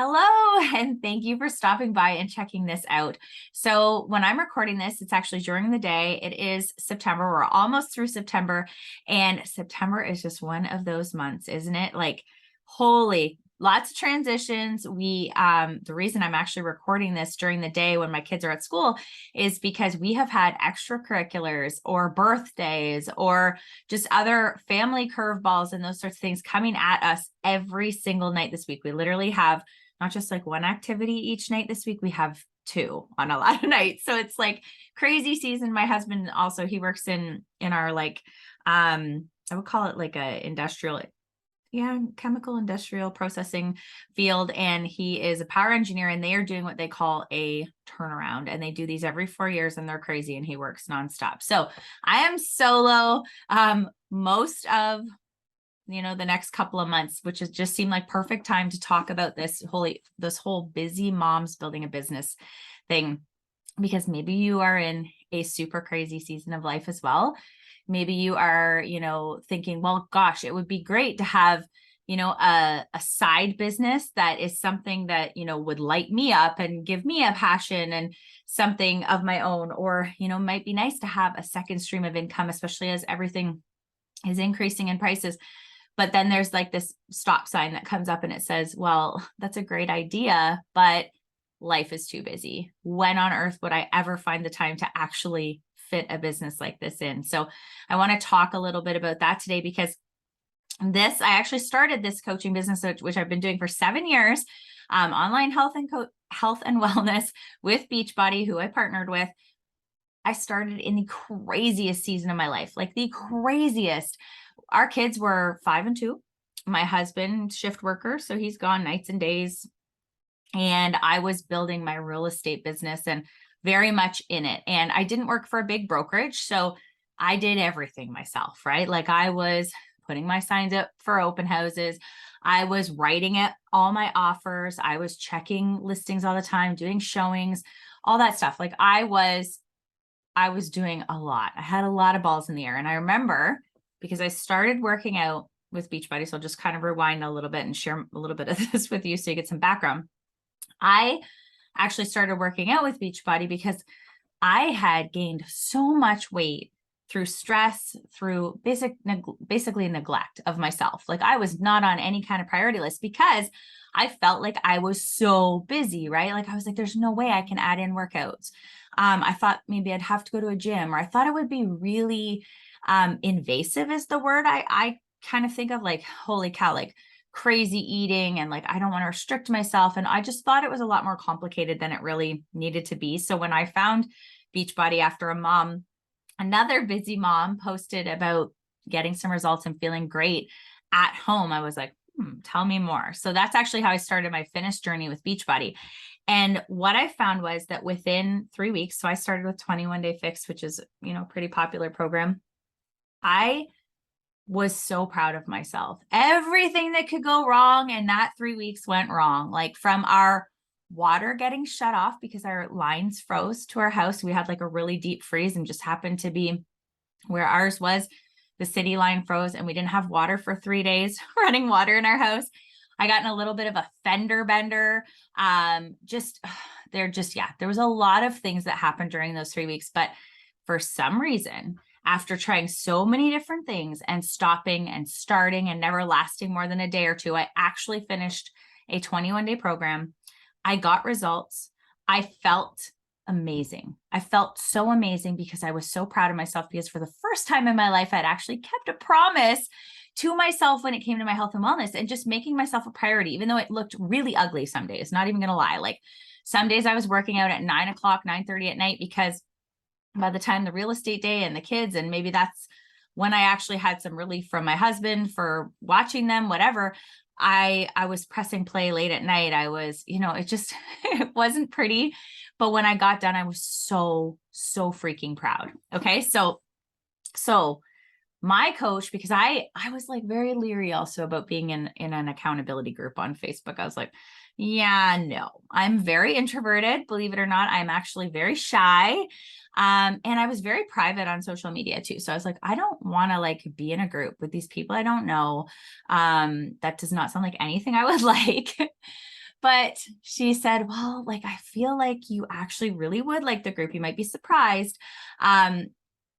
Hello, and thank you for stopping by and checking this out. So, when I'm recording this, it's actually during the day. It is September. We're almost through September, and September is just one of those months, isn't it? Like, holy, lots of transitions. The reason I'm actually recording this during the day when my kids are at school is because we have had extracurriculars or birthdays or just other family curveballs and those sorts of things coming at us every single night this week. We literally have not just like one activity each night this week, we have two on a lot of nights. So it's like crazy season. My husband also, he works in our like I would call it like a industrial, yeah, chemical industrial processing field. And he is a power engineer, and they are doing what they call a turnaround. And they do these every 4 years, and they're crazy, and he works nonstop. So I am solo most of the next couple of months, which has just seemed like perfect time to talk about this whole busy moms building a business thing, because maybe you are in a super crazy season of life as well. Maybe you are, thinking, well, gosh, it would be great to have, a side business that is something that, would light me up and give me a passion and something of my own, or, might be nice to have a second stream of income, especially as everything is increasing in prices. But then there's like this stop sign that comes up and it says, well, that's a great idea, but life is too busy. When on earth would I ever find the time to actually fit a business like this in? So I want to talk a little bit about that today, because I actually started this coaching business, which I've been doing for 7 years, online health and wellness with Beachbody, who I partnered with. I started in the craziest season of my life, like the craziest. Our kids were 5 and 2. My husband, shift worker, so he's gone nights and days. And I was building my real estate business and very much in it. And I didn't work for a big brokerage, so I did everything myself, right? Like I was putting my signs up for open houses. I was writing it, all my offers. I was checking listings all the time, doing showings, all that stuff. Like I was doing a lot. I had a lot of balls in the air. And I remember, because I started working out with Beachbody, so I'll just kind of rewind a little bit and share a little bit of this with you so you get some background. I actually started working out with Beachbody because I had gained so much weight through stress, through basically neglect of myself. Like I was not on any kind of priority list because I felt like I was so busy, right? Like I was like, there's no way I can add in workouts. I thought maybe I'd have to go to a gym, or I thought it would be really invasive is the word I kind of think of, like, holy cow, like crazy eating, and like, I don't want to restrict myself. And I just thought it was a lot more complicated than it really needed to be. So when I found Beachbody after another busy mom posted about getting some results and feeling great at home, I was like, tell me more. So that's actually how I started my fitness journey with Beachbody. And what I found was that within 3 weeks, so I started with 21 Day Fix, which is, a pretty popular program. I was so proud of myself. Everything that could go wrong in that 3 weeks went wrong. Like from our water getting shut off because our lines froze to our house. We had like a really deep freeze, and just happened to be where ours was. The city line froze and we didn't have water for 3 days, running water in our house. I got in a little bit of a fender bender. There was a lot of things that happened during those 3 weeks. But for some reason, after trying so many different things and stopping and starting and never lasting more than a day or two, I actually finished a 21-day program. I got results. I felt amazing. I felt so amazing because I was so proud of myself, because for the first time in my life, I'd actually kept a promise to myself when it came to my health and wellness, and just making myself a priority, even though it looked really ugly some days, not even going to lie. Like some days I was working out at 9 o'clock, 9:30 at night, because by the time the real estate day and the kids, and maybe that's when I actually had some relief from my husband for watching them, whatever, I was pressing play late at night. I was, it just, it wasn't pretty. But when I got done, I was so freaking proud. Okay. So my coach, because I was like very leery also about being in an accountability group on Facebook. I was like, yeah, no, I'm very introverted, believe it or not. I'm actually very shy. And I was very private on social media too. So I was like, I don't want to like be in a group with these people I don't know. That does not sound like anything I would like. But she said, well, like, I feel like you actually really would like the group. You might be surprised. And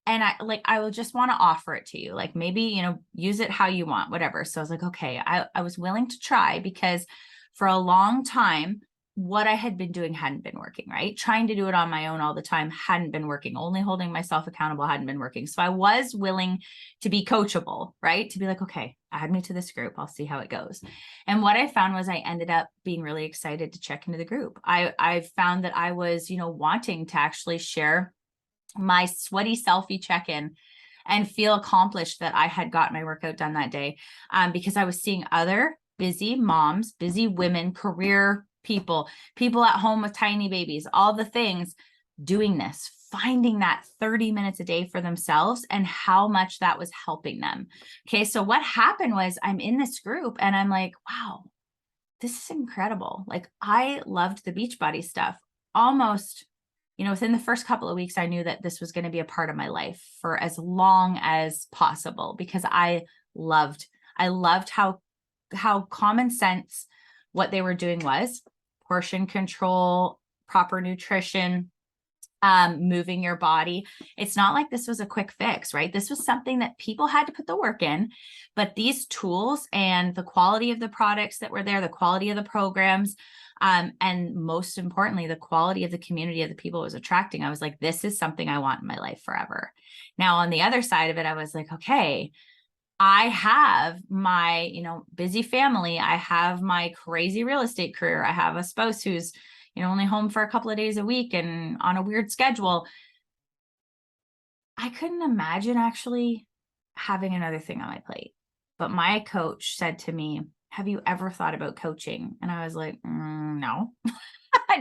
I will just want to offer it to you. Like maybe, use it how you want, whatever. So I was like, okay, I was willing to try because for a long time, what I had been doing hadn't been working, right? Trying to do it on my own all the time hadn't been working. Only holding myself accountable hadn't been working. So I was willing to be coachable, right? To be like, okay, add me to this group. I'll see how it goes. And what I found was I ended up being really excited to check into the group. I found that I was, wanting to actually share my sweaty selfie check-in and feel accomplished that I had got my workout done that day, because I was seeing other busy moms, busy women, career people at home with tiny babies, all the things doing this, finding that 30 minutes a day for themselves and how much that was helping them. Okay. So what happened was I'm in this group and I'm like, wow, this is incredible. Like I loved the Beachbody stuff almost, within the first couple of weeks, I knew that this was going to be a part of my life for as long as possible because I loved how common sense what they were doing was portion control, proper nutrition, moving your body. It's not like this was a quick fix, right? This was something that people had to put the work in, but these tools and the quality of the products that were there, the quality of the programs, and most importantly, the quality of the community of the people it was attracting. I was like, this is something I want in my life forever. Now, on the other side of it, I was like, okay, I have my, busy family. I have my crazy real estate career. I have a spouse who's, only home for a couple of days a week and on a weird schedule. I couldn't imagine actually having another thing on my plate. But my coach said to me, have you ever thought about coaching? And I was like, no.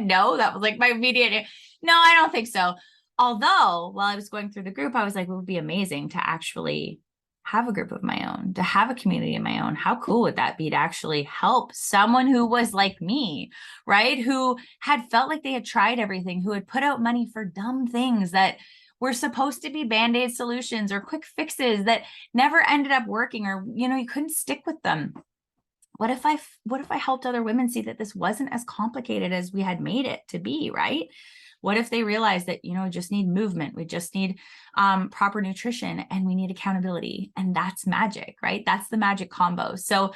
No, that was like my immediate, no, I don't think so. Although while I was going through the group, I was like, it would be amazing to actually have a group of my own, to have a community of my own. How cool would that be to actually help someone who was like me, right? Who had felt like they had tried everything, who had put out money for dumb things that were supposed to be band-aid solutions or quick fixes that never ended up working, or, you couldn't stick with them. What if I helped other women see that this wasn't as complicated as we had made it to be, right? What if they realized that, we just need movement, we just need proper nutrition, and we need accountability, and that's magic, right? That's the magic combo. So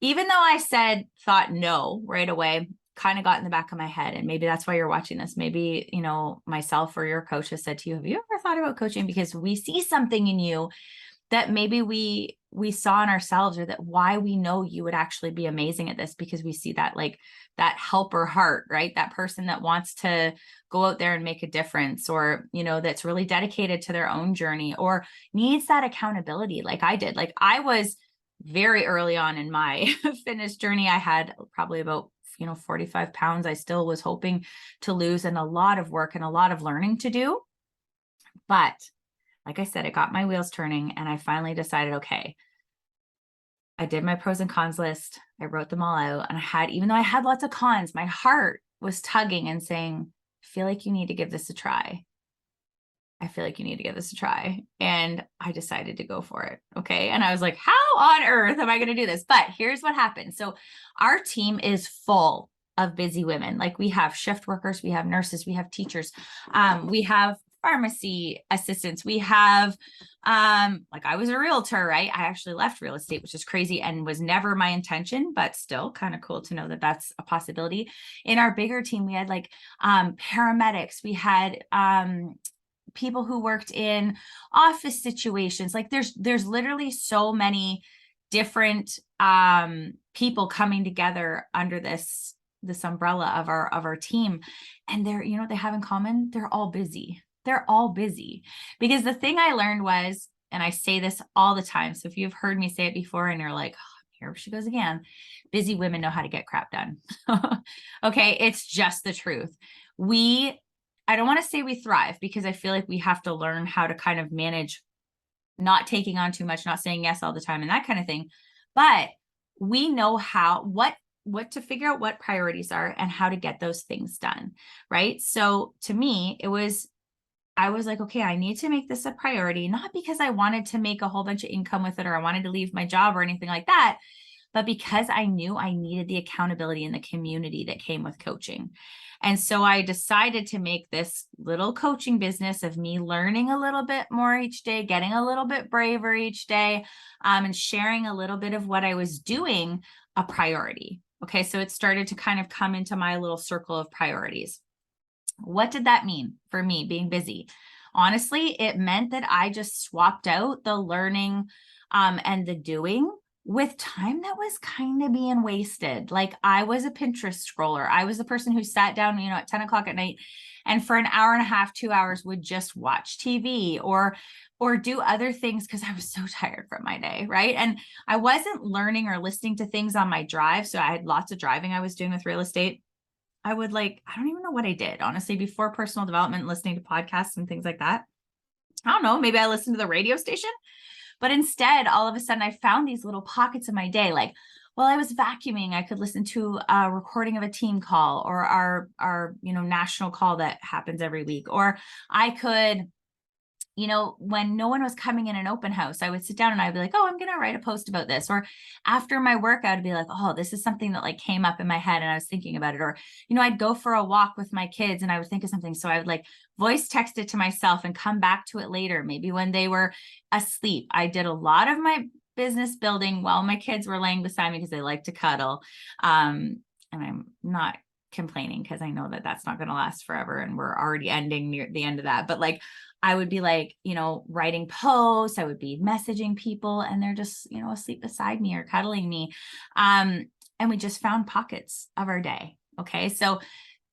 even though I thought no right away, kind of got in the back of my head, and maybe that's why you're watching this. Maybe, myself or your coach has said to you, have you ever thought about coaching? Because we see something in you that maybe we saw in ourselves, or that why we know you would actually be amazing at this, because we see that, like, that helper heart, right? That person that wants to go out there and make a difference, or, that's really dedicated to their own journey, or needs that accountability like I did. Like I was very early on in my fitness journey. I had probably about 45 pounds I still was hoping to lose, and a lot of work and a lot of learning to do. But like I said, it got my wheels turning, and I finally decided, okay, I did my pros and cons list. I wrote them all out, and even though I had lots of cons, my heart was tugging and saying, I feel like you need to give this a try. I feel like you need to give this a try. And I decided to go for it. Okay. And I was like, how on earth am I going to do this? But here's what happened. So our team is full of busy women. Like we have shift workers, we have nurses, we have teachers, we have pharmacy assistants, we have, like I was a realtor, right? I actually left real estate, which is crazy and was never my intention, but still kind of cool to know that that's a possibility. In our bigger team, we had like, paramedics, we had, people who worked in office situations. Like there's literally so many different people coming together under this umbrella of our team. And they're, what they have in common? They're all busy. They're all busy. Because the thing I learned was, and I say this all the time, so if you've heard me say it before and you're like, oh, here she goes again, busy women know how to get crap done. Okay, it's just the truth. I don't want to say we thrive, because I feel like we have to learn how to kind of manage not taking on too much, not saying yes all the time and that kind of thing. But we know what to figure out what priorities are and how to get those things done. Right. So to me, I was like, okay, I need to make this a priority, not because I wanted to make a whole bunch of income with it, or I wanted to leave my job or anything like that. but because I knew I needed the accountability and the community that came with coaching. And so I decided to make this little coaching business of me learning a little bit more each day, getting a little bit braver each day, and sharing a little bit of what I was doing a priority. Okay, so it started to kind of come into my little circle of priorities. What did that mean for me being busy? Honestly, it meant that I just swapped out the learning and the doing with time that was kind of being wasted. Like I was a Pinterest scroller. I was the person who sat down, at 10 o'clock at night and for an hour and a half, 2 hours would just watch TV or do other things because I was so tired from my day, right? And I wasn't learning or listening to things on my drive. So I had lots of driving I was doing with real estate. I would I don't even know what I did, honestly, before personal development, listening to podcasts and things like that. I don't know, maybe I listened to the radio station, but instead, all of a sudden I found these little pockets of my day. Like while I was vacuuming, I could listen to a recording of a team call or our national call that happens every week. Or I could, when no one was coming in an open house, I would sit down and I'd be like, oh, I'm going to write a post about this. Or after my workout, I'd be like, oh, this is something that came up in my head and I was thinking about it. Or, I'd go for a walk with my kids and I would think of something. So I would voice text it to myself and come back to it later. Maybe when they were asleep. I did a lot of my business building while my kids were laying beside me because they like to cuddle. And I'm not complaining because I know that that's not going to last forever. And we're already ending near the end of that. But I would be writing posts, I would be messaging people and they're just, asleep beside me or cuddling me. And we just found pockets of our day. Okay. So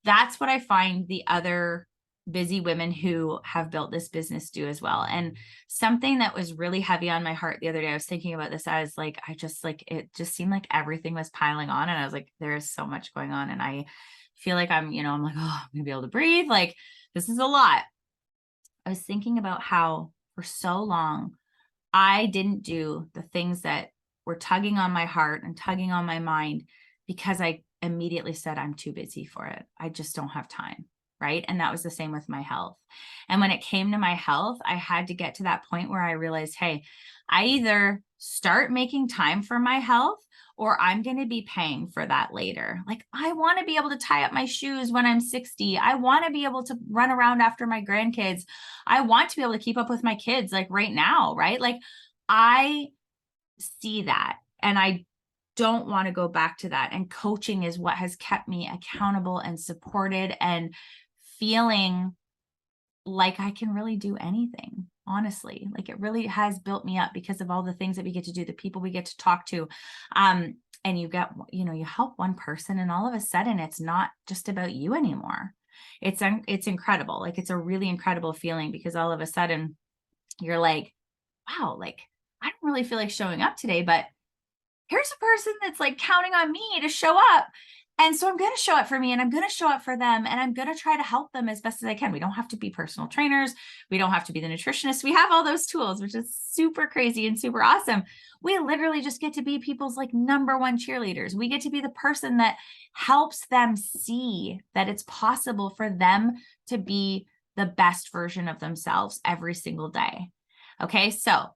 that's what I find the other busy women who have built this business do as well. And something that was really heavy on my heart the other day, I was thinking about this as it just seemed like everything was piling on. And I was like, there is so much going on. And I feel like I'm like, oh, I'm gonna be able to breathe. This is a lot. I was thinking about how for so long I didn't do the things that were tugging on my heart and tugging on my mind because I immediately said, I'm too busy for it. I just don't have time. Right. And that was the same with my health. And when it came to my health, I had to get to that point where I realized, hey, I either start making time for my health or I'm going to be paying for that later. I want to be able to tie up my shoes when I'm 60. I want to be able to run around after my grandkids. I want to be able to keep up with my kids right now, right? I see that and I don't want to go back to that. And coaching is what has kept me accountable and supported and feeling like I can really do anything, honestly. It really has built me up because of all the things that we get to do, the people we get to talk to. And you get, you help one person and all of a sudden it's not just about you anymore. It's incredible. It's a really incredible feeling because all of a sudden you're like, wow, I don't really feel like showing up today, but here's a person that's counting on me to show up. And so I'm going to show up for me and I'm going to show up for them and I'm going to try to help them as best as I can. We don't have to be personal trainers. We don't have to be the nutritionists. We have all those tools, which is super crazy and super awesome. We literally just get to be people's number one cheerleaders. We get to be the person that helps them see that it's possible for them to be the best version of themselves every single day. Okay. So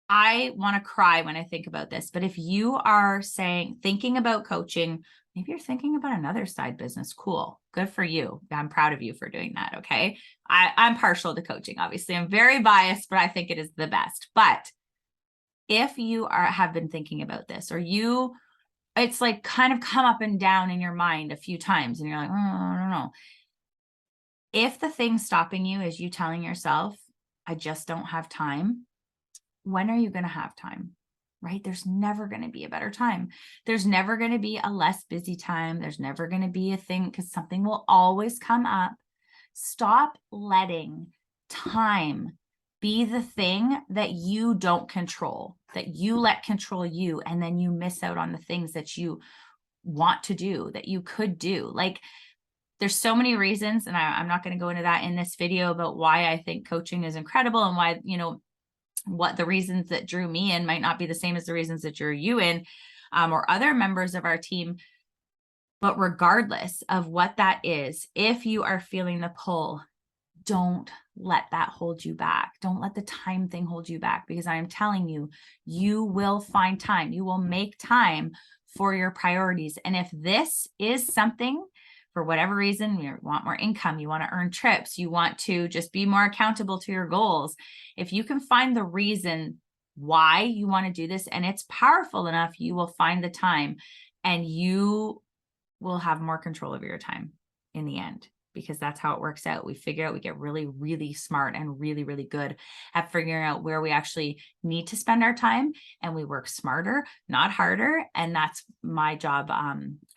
I want to cry when I think about this, but if you are thinking about coaching, maybe you're thinking about another side business. Cool. Good for you. I'm proud of you for doing that. Okay. I'm partial to coaching. Obviously I'm very biased, but I think it is the best. But if you have been thinking about this or it's kind of come up and down in your mind a few times and you're like, oh, I don't know. If the thing stopping you is you telling yourself, I just don't have time, when are you going to have time? Right? There's never going to be a better time. There's never going to be a less busy time. There's never going to be a thing because something will always come up. Stop letting time be the thing that you don't control, that you let control you, and then you miss out on the things that you want to do, that you could do. There's so many reasons, and I'm not going to go into that in this video about why I think coaching is incredible and why, what the reasons that drew me in might not be the same as the reasons that drew you in, or other members of our team. But regardless of what that is, if you are feeling the pull, don't let that hold you back. Don't let the time thing hold you back, because I am telling you, you will find time. You will make time for your priorities. And if this is something, for whatever reason, you want more income, you want to earn trips, you want to just be more accountable to your goals, if you can find the reason why you want to do this and it's powerful enough, you will find the time and you will have more control over your time in the end, because that's how it works out. We figure out, we get really, really smart and really, really good at figuring out where we actually need to spend our time, and we work smarter, not harder. And that's my job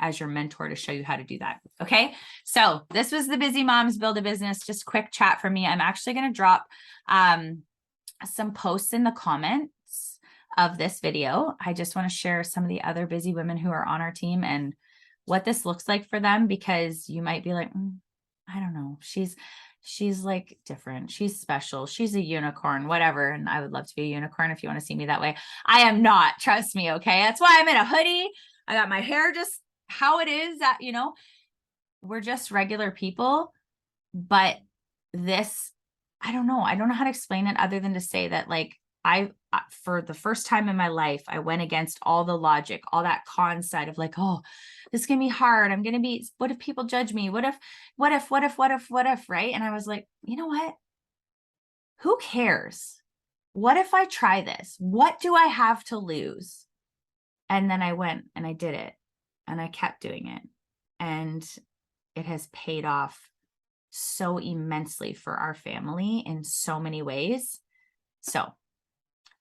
as your mentor, to show you how to do that. Okay. So this was the Busy Moms Build a Business, just quick chat from me. I'm actually going to drop some posts in the comments of this video. I just want to share some of the other busy women who are on our team and what this looks like for them, because you might be like, I don't know, she's like different, she's special, she's a unicorn, whatever. And I would love to be a unicorn if you want to see me that way. I am not, trust me. Okay. That's why I'm in a hoodie. I got my hair just how it is, that, you know, we're just regular people. But this, I don't know how to explain it other than to say that, like, for the first time in my life, I went against all the logic, all that con side of like, oh, this is going to be hard. I'm going to be, what if people judge me? What if, right? And I was like, you know what? Who cares? What if I try this? What do I have to lose? And then I went and I did it, and I kept doing it, and it has paid off so immensely for our family in so many ways. So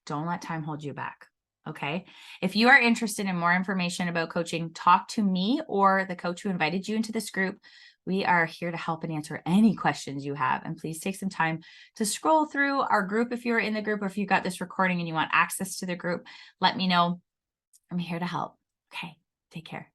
don't let time hold you back. Okay. If you are interested in more information about coaching, talk to me or the coach who invited you into this group. We are here to help and answer any questions you have. And please take some time to scroll through our group. If you're in the group, or if you got this recording and you want access to the group, let me know. I'm here to help. Okay. Take care.